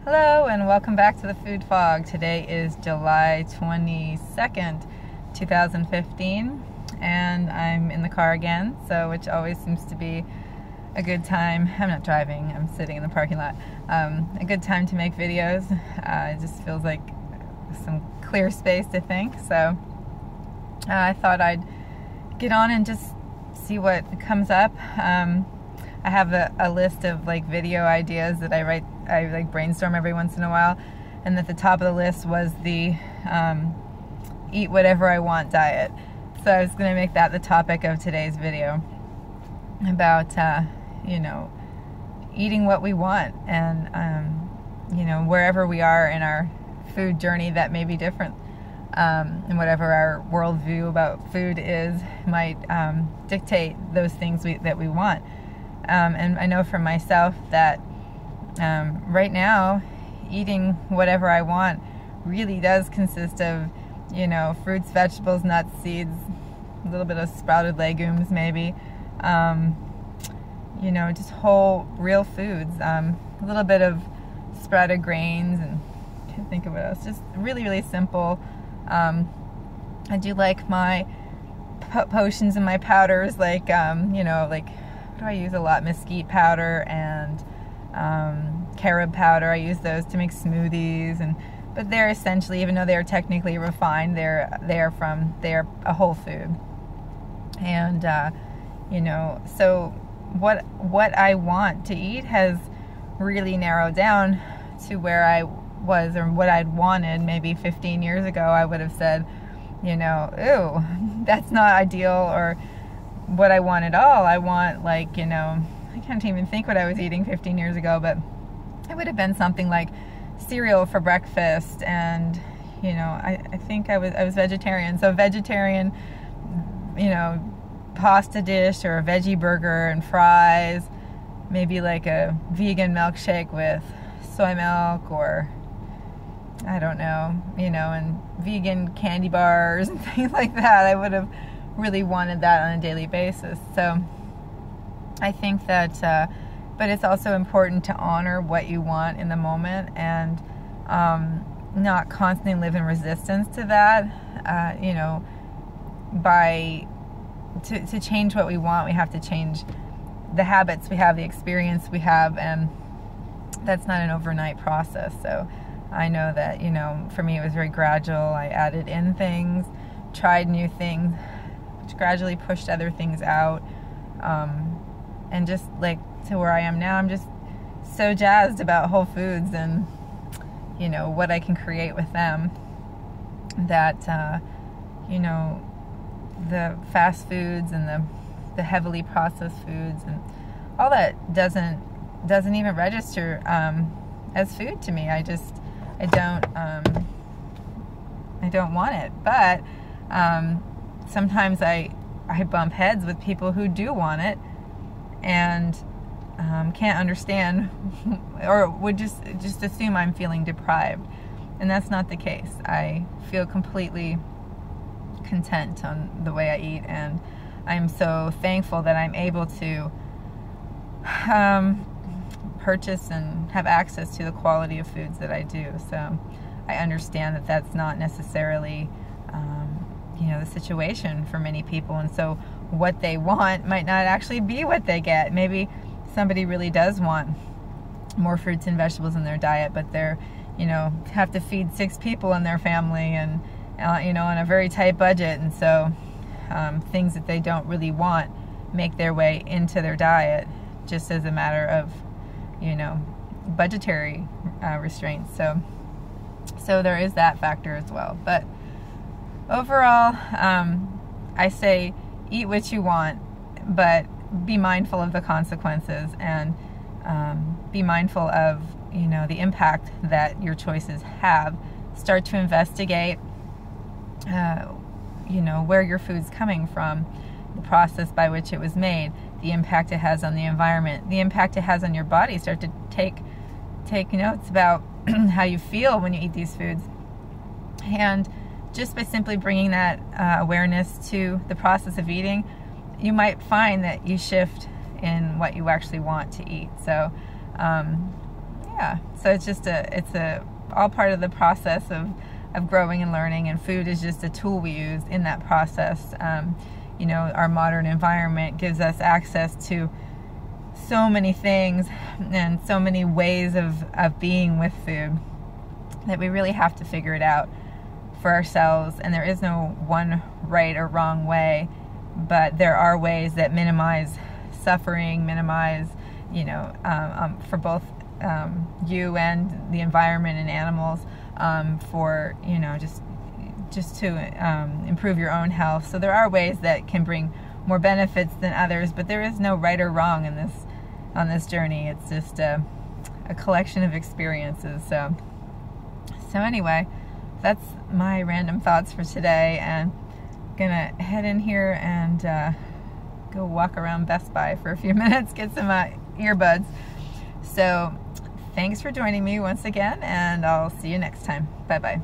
Hello and welcome back to the Food Fog. Today is July 22nd, 2015, and I'm in the car again, which always seems to be a good time. I'm not driving, I'm sitting in the parking lot. A good time to make videos. It just feels like some clear space to think, so I thought I'd get on and just see what comes up. I have a list of video ideas that I brainstorm every once in a while, and at the top of the list was the eat whatever I want diet. So I was going to make that the topic of today's video about eating what we want, and wherever we are in our food journey that may be different, and whatever our worldview about food is might dictate those things that we want. And I know for myself that right now, eating whatever I want really does consist of, fruits, vegetables, nuts, seeds, a little bit of sprouted legumes maybe, just whole, real foods, a little bit of sprouted grains, and I can't think of what else, just really, really simple. I do like my potions and my powders, what do I use a lot? Mesquite powder and carob powder. I use those to make smoothies, but they're essentially, even though they are technically refined, they're a whole food. And so what I want to eat has really narrowed down to where I was, or what I'd wanted maybe 15 years ago. I would have said, ooh, that's not ideal, or what I want at all. I want I can't even think what I was eating 15 years ago, but it would have been something like cereal for breakfast, and I think I was vegetarian, so vegetarian, pasta dish or a veggie burger and fries, maybe like a vegan milkshake with soy milk, or I don't know, and vegan candy bars and things like that. I would have really wanted that on a daily basis. So I think that, but it's also important to honor what you want in the moment, and not constantly live in resistance to that. To change what we want, we have to change the habits we have, the experience we have, and that's not an overnight process. So I know that, for me it was very gradual. I added in things, tried new things, which gradually pushed other things out, and just to where I am now, I'm just so jazzed about Whole Foods and what I can create with them, that the fast foods and the heavily processed foods and all that doesn't even register as food to me. I don't want it. But sometimes I bump heads with people who do want it, and can't understand, or would just assume I'm feeling deprived, and that's not the case. I feel completely content on the way I eat, and I'm so thankful that I'm able to purchase and have access to the quality of foods that I do. So I understand that that's not necessarily the situation for many people, and so what they want might not actually be what they get. Maybe somebody really does want more fruits and vegetables in their diet, but they're have to feed 6 people in their family, and on a very tight budget, and so things that they don't really want make their way into their diet just as a matter of budgetary restraints. So there is that factor as well. But overall, I say eat what you want, but be mindful of the consequences, and be mindful of the impact that your choices have. Start to investigate where your food's coming from, the process by which it was made, the impact it has on the environment, the impact it has on your body. Start to take notes about how you feel when you eat these foods, and just by simply bringing that awareness to the process of eating, you might find that you shift in what you actually want to eat. So Yeah, so it's just all part of the process of growing and learning, and food is just a tool we use in that process. You know, our modern environment gives us access to so many things and so many ways of being with food that we really have to figure it out for ourselves. And there is no one right or wrong way, but there are ways that minimize suffering, minimize, you know, for both you and the environment and animals, for, you know, just to improve your own health. So there are ways that can bring more benefits than others, but there is no right or wrong on this journey. It's just a collection of experiences. So anyway, that's my random thoughts for today, and I'm gonna head in here and go walk around Best Buy for a few minutes, get some earbuds. So thanks for joining me once again, and I'll see you next time. Bye bye.